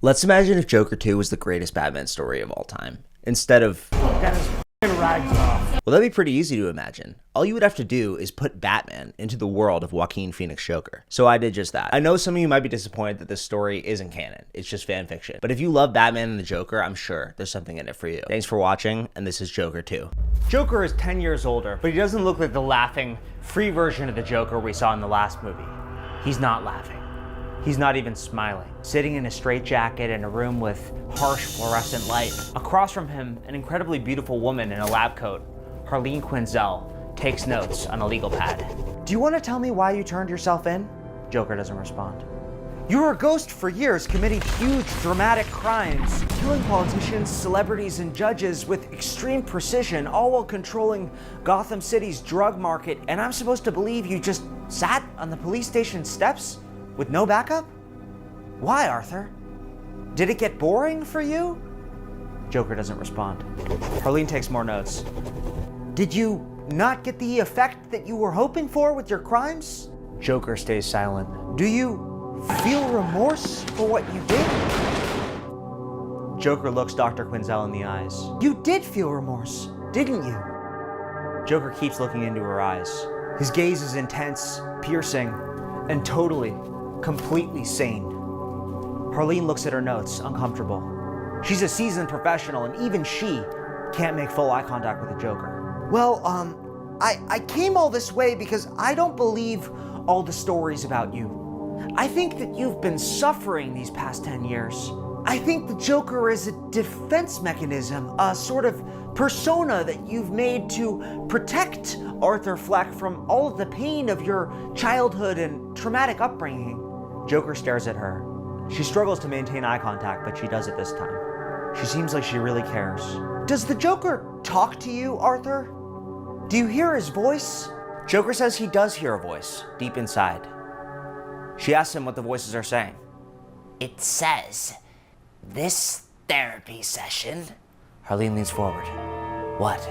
Let's imagine if Joker 2 was the greatest Batman story of all time, instead of... Got his f***ing rags off. Well, that'd be pretty easy to imagine. All you would have to do is put Batman into the world of Joaquin Phoenix Joker. So I did just that. I know some of you might be disappointed that this story isn't canon. It's just fan fiction. But if you love Batman and the Joker, I'm sure there's something in it for you. Thanks for watching, and this is Joker 2. Joker is 10 years older, but he doesn't look like the laughing, free version of the Joker we saw in the last movie. He's not laughing. He's not even smiling. Sitting in a straitjacket in a room with harsh fluorescent light. Across from him, an incredibly beautiful woman in a lab coat, Harleen Quinzel, takes notes on a legal pad. Do you want to tell me why you turned yourself in? Joker doesn't respond. You were a ghost for years, committing huge, dramatic crimes, killing politicians, celebrities, and judges with extreme precision, all while controlling Gotham City's drug market, and I'm supposed to believe you just sat on the police station steps with no backup? Why, Arthur? Did it get boring for you? Joker doesn't respond. Harleen takes more notes. Did you not get the effect that you were hoping for with your crimes? Joker stays silent. Do you feel remorse for what you did? Joker looks Dr. Quinzel in the eyes. You did feel remorse, didn't you? Joker keeps looking into her eyes. His gaze is intense, piercing, and totally, completely sane. Harleen looks at her notes, uncomfortable. She's a seasoned professional, and even she can't make full eye contact with the Joker. Well, I came all this way because I don't believe all the stories about you. I think that you've been suffering these past 10 years. I think the Joker is a defense mechanism, a sort of persona that you've made to protect Arthur Fleck from all of the pain of your childhood and traumatic upbringing. Joker stares at her. She struggles to maintain eye contact, but she does it this time. She seems like she really cares. Does the Joker talk to you, Arthur? Do you hear his voice? Joker says he does hear a voice, deep inside. She asks him what the voices are saying. It says, this therapy session, Harleen leans forward. What?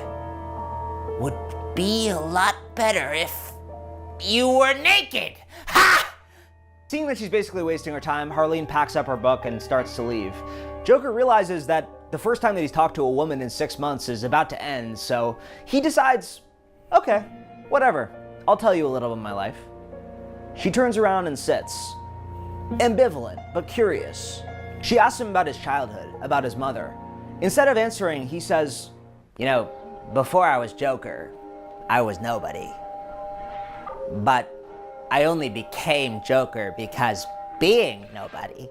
would be a lot better if you were naked. Ha! Seeing that she's basically wasting her time, Harleen packs up her book and starts to leave. Joker realizes that the first time that he's talked to a woman in 6 months is about to end, so he decides, okay, whatever, I'll tell you a little of my life. She turns around and sits, ambivalent but curious. She asks him about his childhood, about his mother. Instead of answering, he says, you know, before I was Joker, I was nobody. But I only became Joker because being nobody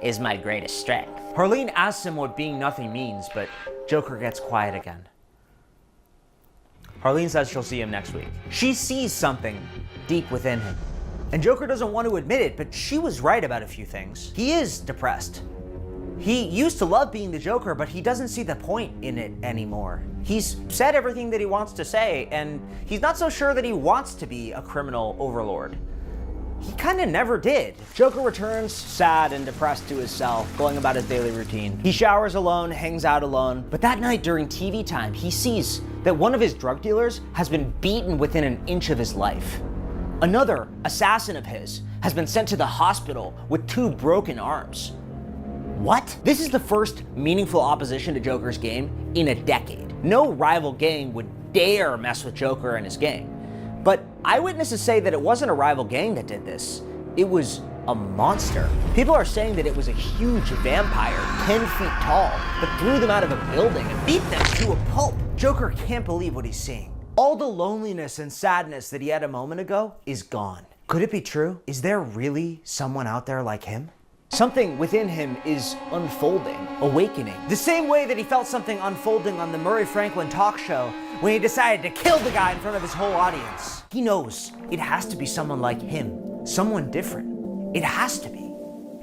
is my greatest strength. Harleen asks him what being nothing means, but Joker gets quiet again. Harleen says she'll see him next week. She sees something deep within him. And Joker doesn't want to admit it, but she was right about a few things. He is depressed. He used to love being the Joker, but he doesn't see the point in it anymore. He's said everything that he wants to say, and he's not so sure that he wants to be a criminal overlord. He kind of never did. Joker returns sad and depressed to his cell, going about his daily routine. He showers alone, hangs out alone, but that night during TV time, he sees that one of his drug dealers has been beaten within an inch of his life. Another assassin of his has been sent to the hospital with 2 broken arms. What? This is the first meaningful opposition to Joker's game in a decade. No rival gang would dare mess with Joker and his gang. But eyewitnesses say that it wasn't a rival gang that did this. It was a monster. People are saying that it was a huge vampire, 10 feet tall, that threw them out of a building and beat them to a pulp. Joker can't believe what he's seeing. All the loneliness and sadness that he had a moment ago is gone. Could it be true? Is there really someone out there like him? Something within him is unfolding, awakening. The same way that he felt something unfolding on the Murray Franklin talk show when he decided to kill the guy in front of his whole audience. He knows it has to be someone like him, someone different. It has to be.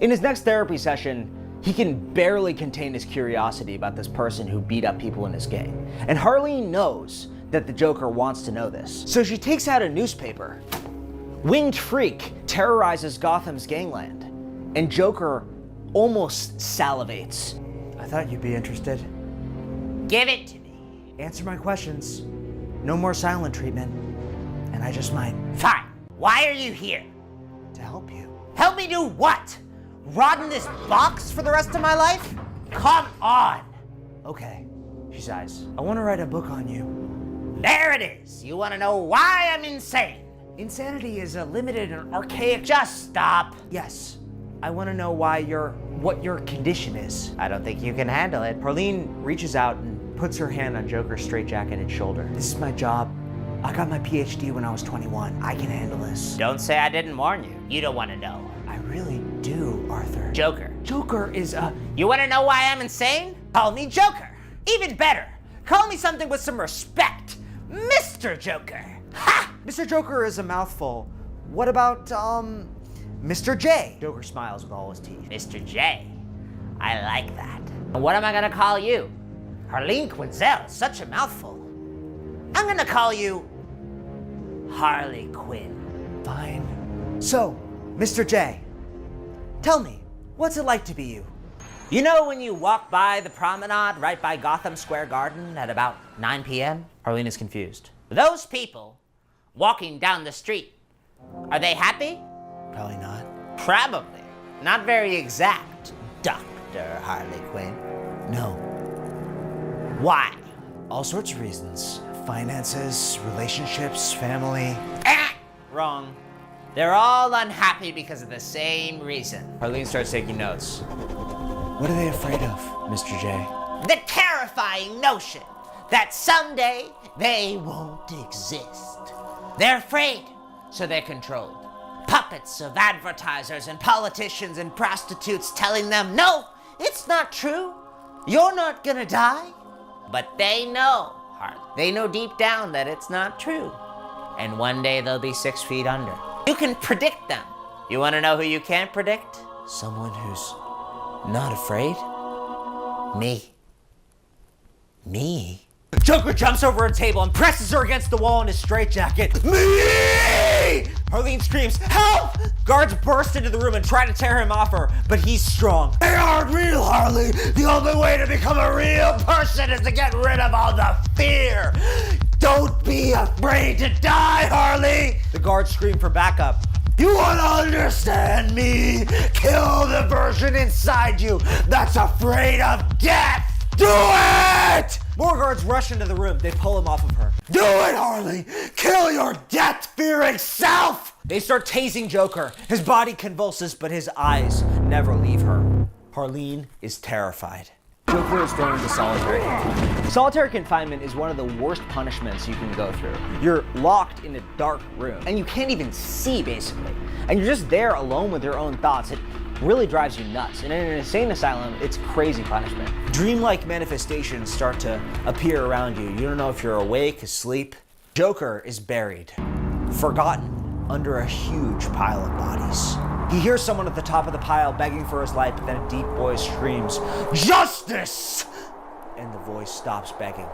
In his next therapy session, he can barely contain his curiosity about this person who beat up people in his gang. And Harleen knows that the Joker wants to know this. So she takes out a newspaper. Winged Freak terrorizes Gotham's gangland. And Joker almost salivates. I thought you'd be interested. Give it to me. Answer my questions. No more silent treatment. And I just might. Fine. Why are you here? To help you. Help me do what? Rot in this box for the rest of my life? Come on! Okay, she sighs. I want to write a book on you. There it is. You want to know why I'm insane? Insanity is a limited and archaic... Just stop. Yes. I want to know what your condition is. I don't think you can handle it. Harleen reaches out and puts her hand on Joker's straitjacketed shoulder. This is my job. I got my PhD when I was 21. I can handle this. Don't say I didn't warn you. You don't want to know. I really do, Arthur. Joker. Joker is a... You want to know why I'm insane? Call me Joker. Even better. Call me something with some respect. Mr. Joker. Ha! Mr. Joker is a mouthful. What about, Mr. J? Joker smiles with all his teeth. Mr. J. I like that. And what am I gonna call you? Harleen Quinzel, such a mouthful. I'm gonna call you Harley Quinn. Fine. So, Mr. J, tell me, what's it like to be you? You know when you walk by the promenade right by Gotham Square Garden at about 9 p.m.? Harleen is confused. Those people walking down the street, are they happy? Probably not. Probably. Not very exact, Dr. Harley Quinn. No. Why? All sorts of reasons. Finances, relationships, family. Wrong. They're all unhappy because of the same reason. Harleen starts taking notes. What are they afraid of, Mr. J? The terrifying notion that someday they won't exist. They're afraid, so they're controlled. Puppets of advertisers and politicians and prostitutes telling them, no, it's not true. You're not gonna die. But they know, Harley. They know deep down that it's not true. And one day they'll be 6 feet under. You can predict them. You wanna know who you can't predict? Someone who's not afraid? Me. Me? Joker jumps over a table and presses her against the wall in his straitjacket. Me! Harleen screams, help! Guards burst into the room and try to tear him off her, but he's strong. They aren't real, Harley. The only way to become a real person is to get rid of all the fear. Don't be afraid to die, Harley. The guards scream for backup. You want to understand me? Kill the version inside you that's afraid of death. Do it! More guards rush into the room. They pull him off of her. Do it, Harley! Kill your death-fearing self! They start tasing Joker. His body convulses, but his eyes never leave her. Harleen is terrified. Joker is thrown into solitary confinement. Solitary confinement is one of the worst punishments you can go through. You're locked in a dark room, and you can't even see, basically. And you're just there alone with your own thoughts. It really drives you nuts. And in an insane asylum, it's crazy punishment. Dreamlike manifestations start to appear around you. You don't know if you're awake, asleep. Joker is buried, forgotten, under a huge pile of bodies. He hears someone at the top of the pile begging for his life, but then a deep voice screams, "Justice!" And the voice stops begging.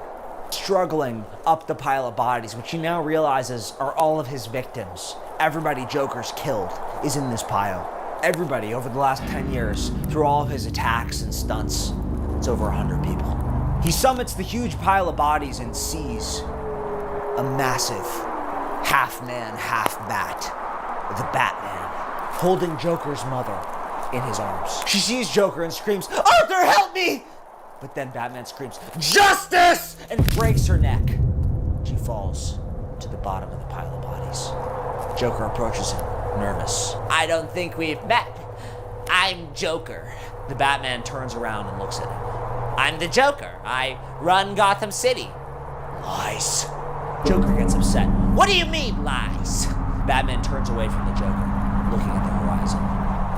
Struggling up the pile of bodies, which he now realizes are all of his victims. Everybody Joker's killed is in this pile. Everybody over the last 10 years, through all of his attacks and stunts. It's over 100 people. He summits the huge pile of bodies and sees a massive half-man, half-bat, the Batman, holding Joker's mother in his arms. She sees Joker and screams, "Arthur, help me!" But then Batman screams, "Justice!" and breaks her neck. She falls to the bottom of the pile of bodies. Joker approaches him, nervous. I don't think we've met. I'm Joker. The Batman turns around and looks at him. I'm the Joker. I run Gotham City. Lies. Joker gets upset. What do you mean, lies? Batman turns away from the Joker, looking at the horizon.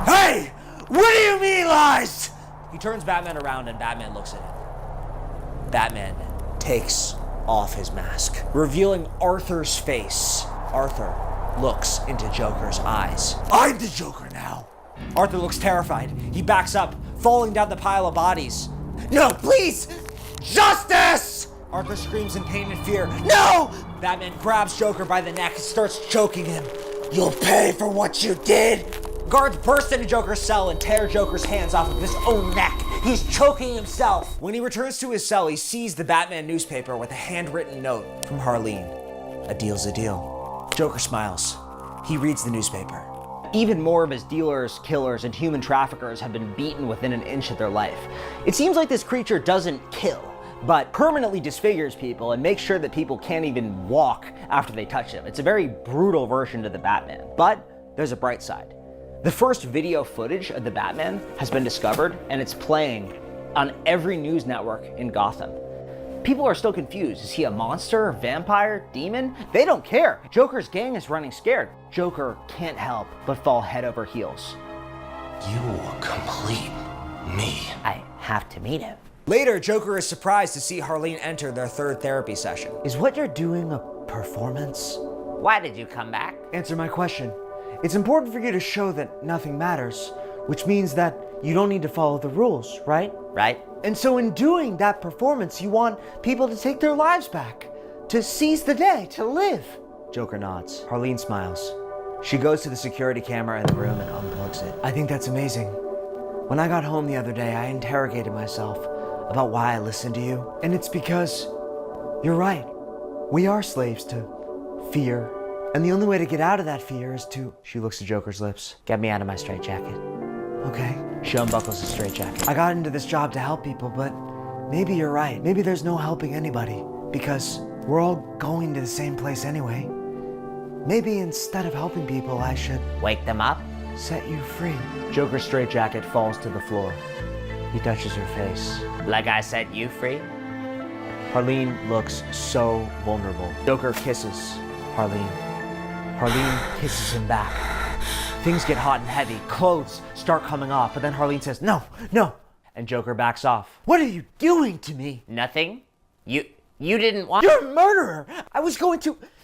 Hey! What do you mean, lies? He turns Batman around and Batman looks at him. Batman takes off his mask, revealing Arthur's face. Arthur looks into Joker's eyes. I'm the Joker now. Arthur looks terrified. He backs up, falling down the pile of bodies. No, please! Justice! Arthur screams in pain and fear. No! Batman grabs Joker by the neck and starts choking him. You'll pay for what you did! Guards burst into Joker's cell and tear Joker's hands off of his own neck. He's choking himself. When he returns to his cell, he sees the Batman newspaper with a handwritten note from Harleen. A deal's a deal. Joker smiles. He reads the newspaper. Even more of his dealers, killers, and human traffickers have been beaten within an inch of their life. It seems like this creature doesn't kill, but permanently disfigures people and makes sure that people can't even walk after they touch him. It's a very brutal version of the Batman. But there's a bright side. The first video footage of the Batman has been discovered, and it's playing on every news network in Gotham. People are still confused. Is he a monster, vampire, demon? They don't care. Joker's gang is running scared. Joker can't help but fall head over heels. You complete me. I have to meet him. Later, Joker is surprised to see Harleen enter their third therapy session. Is what you're doing a performance? Why did you come back? Answer my question. It's important for you to show that nothing matters, which means that you don't need to follow the rules, right? Right? And so in doing that performance, you want people to take their lives back, to seize the day, to live. Joker nods. Harleen smiles. She goes to the security camera in the room and unplugs it. I think that's amazing. When I got home the other day, I interrogated myself about why I listened to you. And it's because you're right. We are slaves to fear. And the only way to get out of that fear is to... She looks to Joker's lips. Get me out of my straitjacket. Okay. She unbuckles the straitjacket. I got into this job to help people, but maybe you're right. Maybe there's no helping anybody because we're all going to the same place anyway. Maybe instead of helping people, I should Wake them up? set you free. Joker's straitjacket falls to the floor. He touches her face. Like I set you free? Harleen looks so vulnerable. Joker kisses Harleen. Harleen kisses him back. Things get hot and heavy. Clothes start coming off, but then Harleen says, "No, no," and Joker backs off. What are you doing to me? Nothing? You didn't want... You're a murderer!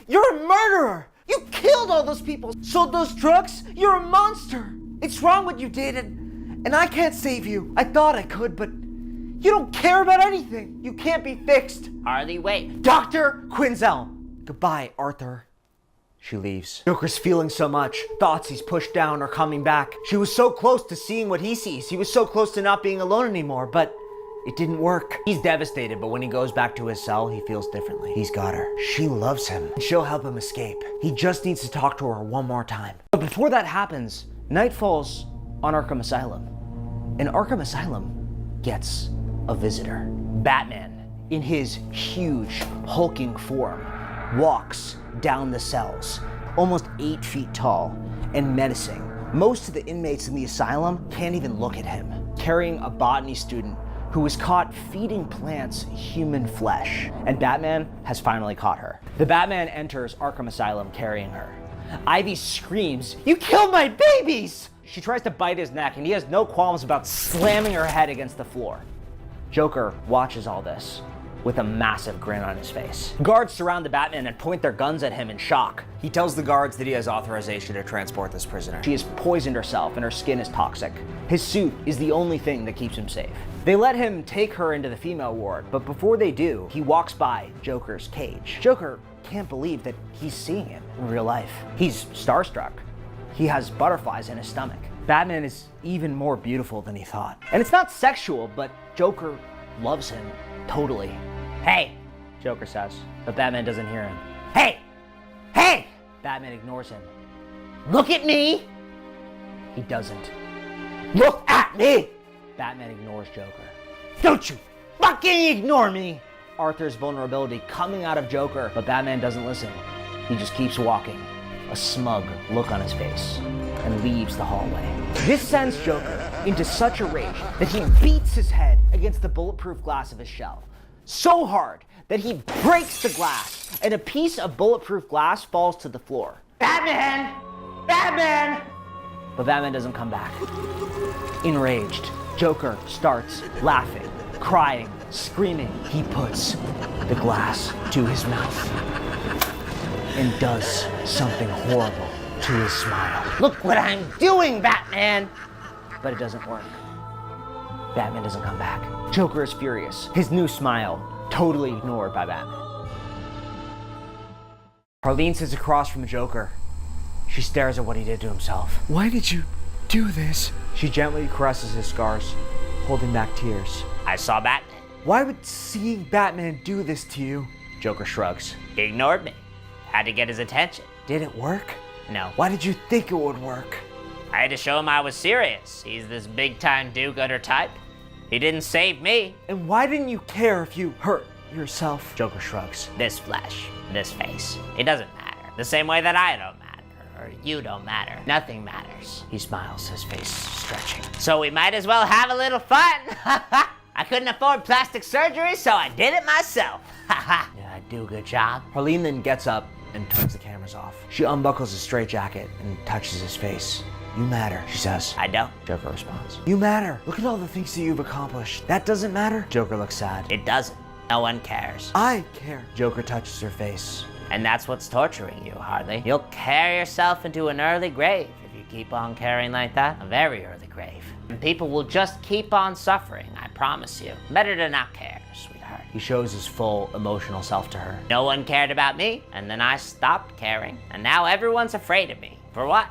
You're a murderer! You killed all those people, sold those drugs. You're a monster. It's wrong what you did, and I can't save you. I thought I could, but you don't care about anything. You can't be fixed. Harley, wait. Dr. Quinzel. Goodbye, Arthur. She leaves. Joker's feeling so much. Thoughts he's pushed down are coming back. She was so close to seeing what he sees. He was so close to not being alone anymore, but it didn't work. He's devastated, but when he goes back to his cell, he feels differently. He's got her. She loves him, and she'll help him escape. He just needs to talk to her one more time. But before that happens, night falls on Arkham Asylum. And Arkham Asylum gets a visitor. Batman, in his huge, hulking form, walks down the cells, almost 8 feet tall and menacing. Most of the inmates in the asylum can't even look at him, carrying a botany student who was caught feeding plants human flesh. And Batman has finally caught her. The Batman enters Arkham Asylum carrying her. Ivy screams, "You killed my babies!" She tries to bite his neck, and he has no qualms about slamming her head against the floor. Joker watches all this with a massive grin on his face. Guards surround the Batman and point their guns at him in shock. He tells the guards that he has authorization to transport this prisoner. She has poisoned herself and her skin is toxic. His suit is the only thing that keeps him safe. They let him take her into the female ward, but before they do, he walks by Joker's cage. Joker can't believe that he's seeing him in real life. He's starstruck. He has butterflies in his stomach. Batman is even more beautiful than he thought. And it's not sexual, but Joker loves him totally. "Hey," Joker says, but Batman doesn't hear him. "Hey! Hey!" Batman ignores him. "Look at me!" He doesn't. "Look at me!" Batman ignores Joker. "Don't you fucking ignore me!" Arthur's vulnerability coming out of Joker, but Batman doesn't listen. He just keeps walking, a smug look on his face, and leaves the hallway. This sends Joker into such a rage that he beats his head against the bulletproof glass of his shell. So hard that he breaks the glass, and a piece of bulletproof glass falls to the floor. "Batman! Batman!" But Batman doesn't come back. Enraged, Joker starts laughing, crying, screaming. He puts the glass to his mouth and does something horrible to his smile. "Look what I'm doing, Batman!" But it doesn't work. Batman doesn't come back. Joker is furious. His new smile totally ignored by Batman. Harleen sits across from the Joker. She stares at what he did to himself. Why did you do this? She gently caresses his scars, holding back tears. I saw Batman. Why would seeing Batman do this to you? Joker shrugs. He ignored me. Had to get his attention. Did it work? No. Why did you think it would work? I had to show him I was serious. He's this big-time do-gooder type. He didn't save me. And why didn't you care if you hurt yourself? Joker shrugs. This flesh, this face, it doesn't matter. The same way that I don't matter, or you don't matter. Nothing matters. He smiles, his face stretching. So we might as well have a little fun. I couldn't afford plastic surgery, so I did it myself. Did I do a good job? Harleen then gets up and turns the cameras off. She unbuckles his straitjacket and touches his face. You matter, she says. I don't. Joker responds. You matter. Look at all the things that you've accomplished. That doesn't matter. Joker looks sad. It doesn't. No one cares. I care. Joker touches her face. And that's what's torturing you, Harley. You'll carry yourself into an early grave if you keep on caring like that. A very early grave. And people will just keep on suffering, I promise you. Better to not care, sweetheart. He shows his full emotional self to her. No one cared about me, and then I stopped caring. And now everyone's afraid of me. For what?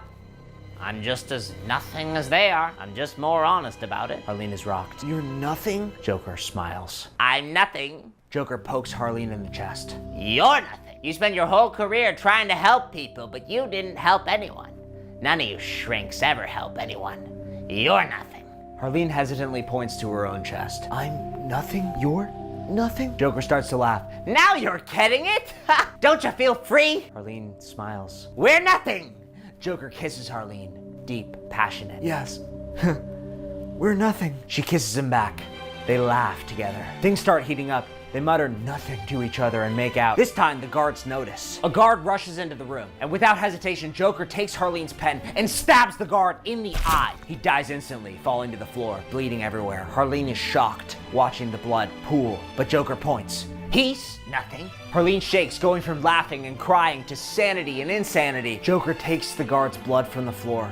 I'm just as nothing as they are. I'm just more honest about it. Harleen is rocked. You're nothing? Joker smiles. I'm nothing. Joker pokes Harleen in the chest. You're nothing. You spent your whole career trying to help people, but you didn't help anyone. None of you shrinks ever help anyone. You're nothing. Harleen hesitantly points to her own chest. I'm nothing? You're nothing? Joker starts to laugh. Now you're getting it? Don't you feel free? Harleen smiles. We're nothing. Joker kisses Harleen. Deep, passionate. Yes. We're nothing. She kisses him back. They laugh together. Things start heating up. They mutter nothing to each other and make out. This time, the guards notice. A guard rushes into the room, and without hesitation, Joker takes Harleen's pen and stabs the guard in the eye. He dies instantly, falling to the floor, bleeding everywhere. Harleen is shocked, watching the blood pool, but Joker points. He's nothing. Harleen shakes, going from laughing and crying to sanity and insanity. Joker takes the guard's blood from the floor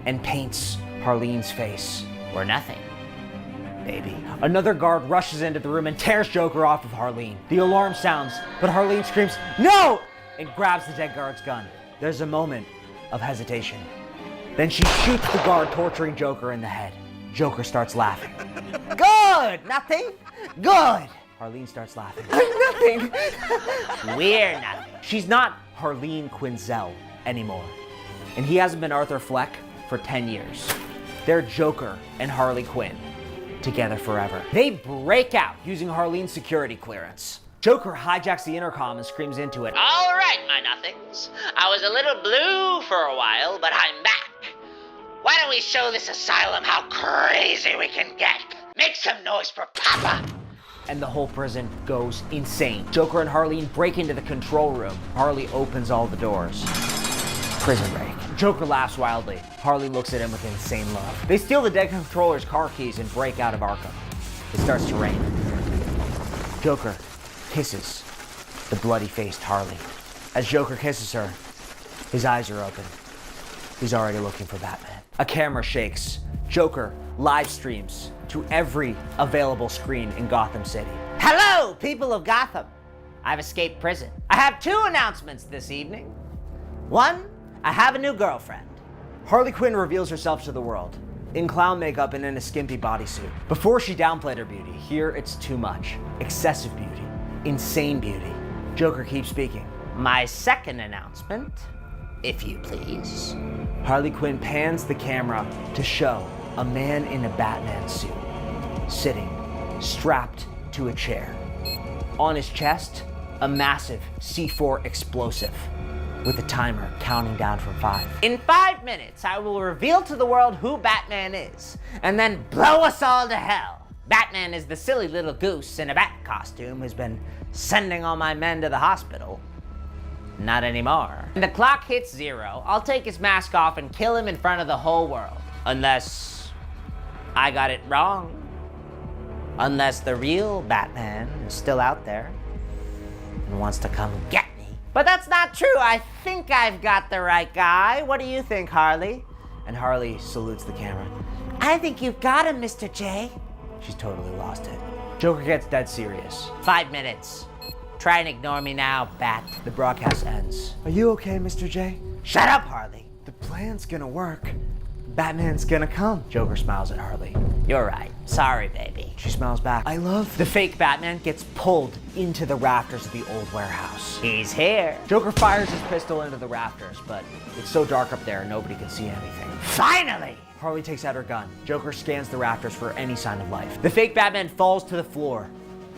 and paints Harleen's face. We're nothing, baby. Another guard rushes into the room and tears Joker off of Harleen. The alarm sounds, but Harleen screams, "No!" and grabs the dead guard's gun. There's a moment of hesitation. Then she shoots the guard torturing Joker in the head. Joker starts laughing. Good. Nothing. Good. Harleen starts laughing. Nothing. We're nothing. She's not Harleen Quinzel anymore. And he hasn't been Arthur Fleck for 10 years. They're Joker and Harley Quinn, together forever. They break out using Harleen's security clearance. Joker hijacks the intercom and screams into it. All right, my nothings. I was a little blue for a while, but I'm back. Why don't we show this asylum how crazy we can get? Make some noise for Papa. And the whole prison goes insane. Joker and Harleen break into the control room. Harley opens all the doors. Prison break. Joker laughs wildly. Harley looks at him with insane love. They steal the dead controller's car keys and break out of Arkham. It starts to rain. Joker kisses the bloody-faced Harley. As Joker kisses her, his eyes are open. He's already looking for Batman. A camera shakes. Joker live streams to every available screen in Gotham City. Hello, people of Gotham. I've escaped prison. I have 2 announcements this evening. 1, I have a new girlfriend. Harley Quinn reveals herself to the world, in clown makeup and in a skimpy bodysuit. Before she downplayed her beauty, here it's too much. Excessive beauty. Insane beauty. Joker keeps speaking. My second announcement, if you please. Harley Quinn pans the camera to show a man in a Batman suit, sitting, strapped to a chair. On his chest, a massive C4 explosive, with a timer counting down from 5. In 5 minutes, I will reveal to the world who Batman is, and then blow us all to hell. Batman is the silly little goose in a bat costume who's been sending all my men to the hospital. Not anymore. When the clock hits 0, I'll take his mask off and kill him in front of the whole world. Unless I got it wrong. Unless the real Batman is still out there and wants to come get me. But that's not true. I think I've got the right guy. What do you think, Harley? And Harley salutes the camera. I think you've got him, Mr. J. She's totally lost it. Joker gets dead serious. 5 minutes. Try and ignore me now, Bat. The broadcast ends. Are you okay, Mr. J? Shut up, Harley. The plan's gonna work. Batman's gonna come. Joker smiles at Harley. You're right. Sorry, baby. She smiles back. I love. The fake Batman gets pulled into the rafters of the old warehouse. He's here. Joker fires his pistol into the rafters, but it's so dark up there, nobody can see anything. Finally! Harley takes out her gun. Joker scans the rafters for any sign of life. The fake Batman falls to the floor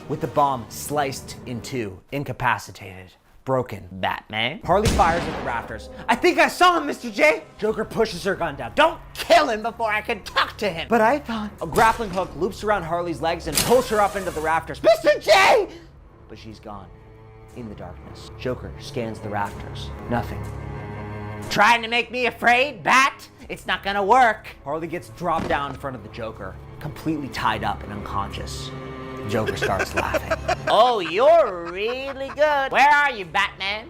with the bomb sliced in two, incapacitated, broken. Batman? Harley fires at the rafters. I think I saw him, Mr. J! Joker pushes her gun down. Don't Kill him before I can talk to him. But I thought. A grappling hook loops around Harley's legs and pulls her up into the rafters. Mr. J! But she's gone. In the darkness. Joker scans the rafters. Nothing. Trying to make me afraid, Bat? It's not gonna work. Harley gets dropped down in front of the Joker, completely tied up and unconscious. The Joker starts laughing. Oh, you're really good. Where are you, Batman?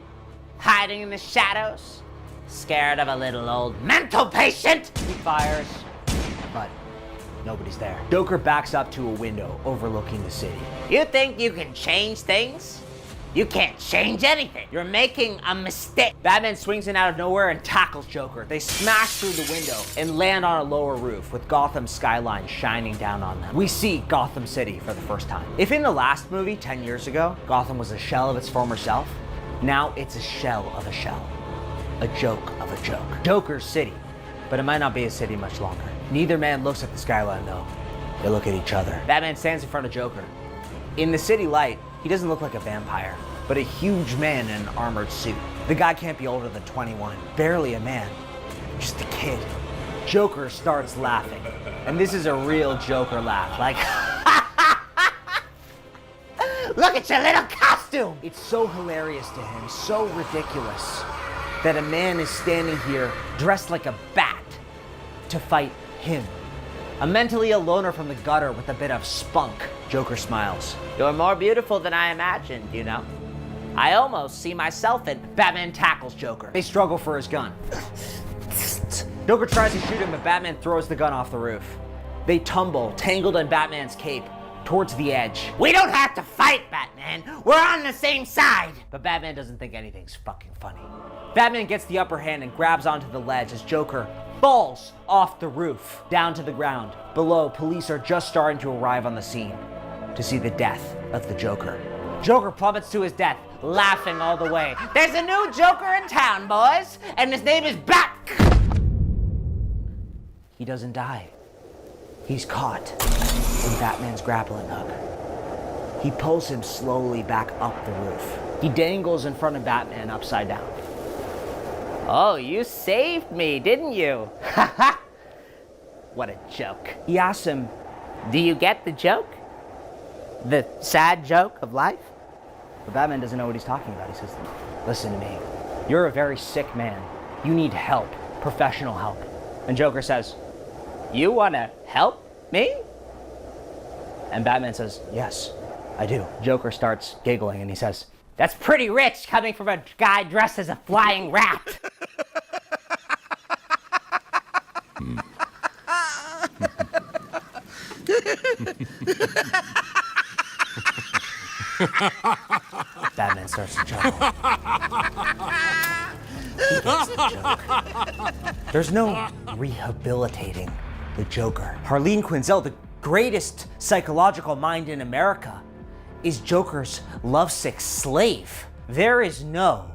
Hiding in the shadows? Scared of a little old mental patient? He fires, but nobody's there. Joker backs up to a window overlooking the city. You think you can change things? You can't change anything. You're making a mistake. Batman swings in out of nowhere and tackles Joker. They smash through the window and land on a lower roof with Gotham's skyline shining down on them. We see Gotham City for the first time. If in the last movie, 10 years ago, Gotham was a shell of its former self, now it's a shell of a shell. A joke of a joke. Joker's city, but it might not be a city much longer. Neither man looks at the skyline though. They look at each other. Batman stands in front of Joker. In the city light, he doesn't look like a vampire, but a huge man in an armored suit. The guy can't be older than 21, barely a man, just a kid. Joker starts laughing, and this is a real Joker laugh, like Look at your little costume. it's so hilarious to him, so ridiculous, that a man is standing here dressed like a bat to fight him. A mentally ill loner from the gutter with a bit of spunk. Joker smiles. You're more beautiful than I imagined, you know? I almost see myself in. Batman tackles Joker. They struggle for his gun. Joker tries to shoot him, but Batman throws the gun off the roof. They tumble, tangled in Batman's cape, towards the edge. We don't have to fight, Batman. We're on the same side. But Batman doesn't think anything's fucking funny. Batman gets the upper hand and grabs onto the ledge as Joker falls off the roof, down to the ground. Below, police are just starting to arrive on the scene to see the death of the Joker. Joker plummets to his death, laughing all the way. There's a new Joker in town, boys, and his name is Bat. He doesn't die. He's caught in Batman's grappling hook. He pulls him slowly back up the roof. He dangles in front of Batman upside down. Oh, you saved me, didn't you? What a joke. He asks him, Do you get the joke? The sad joke of life? but Batman doesn't know what he's talking about. He says, listen to me. You're a very sick man. You need help, professional help. And Joker says, You wanna help me? and Batman says, yes, I do. Joker starts giggling and he says, That's Pretty rich coming from a guy dressed as a flying rat. Batman starts to chuckle. He gets the joke. There's no rehabilitating the Joker. Harleen Quinzel, the greatest psychological mind in America, is Joker's lovesick slave. There is no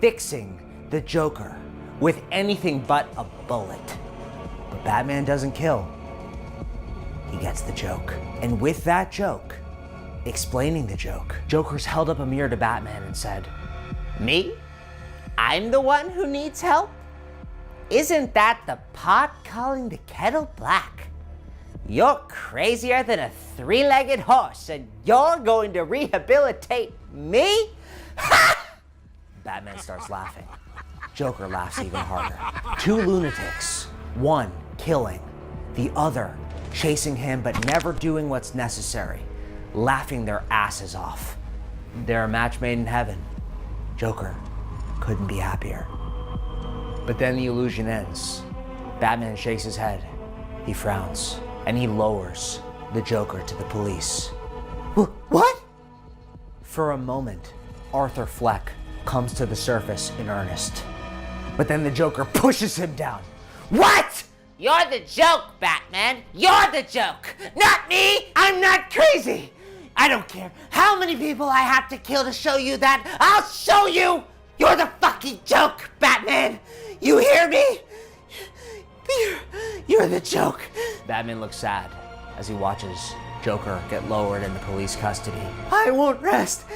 fixing the Joker with anything but a bullet. But Batman doesn't kill. He gets the joke. And with that joke, explaining the joke, Joker's held up a mirror to Batman and said, Me? I'm the one who needs help? Isn't that the pot calling the kettle black? You're crazier than a three-legged horse, and you're going to rehabilitate me? Batman starts laughing. Joker laughs even harder. Two lunatics, one killing, the other chasing him but never doing what's necessary, laughing their asses off. They're a match made in heaven. Joker couldn't be happier. But then the illusion ends. Batman shakes his head. He frowns, and he lowers the Joker to the police. What? For a moment, Arthur Fleck comes to the surface in earnest. But then the Joker pushes him down. What? You're the joke, Batman. You're the joke, not me. I'm not crazy! I don't care how many people I have to kill to show you that. I'll show you! You're the fucking joke, Batman! You hear me? You're the joke. Batman looks sad as he watches Joker get lowered into police custody. I won't rest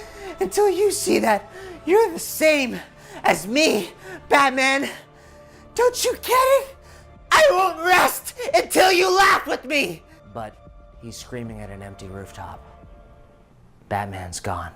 until you see that you're the same as me, Batman. Don't you get it? I won't rest until you laugh with me. But he's screaming at an empty rooftop. Batman's gone.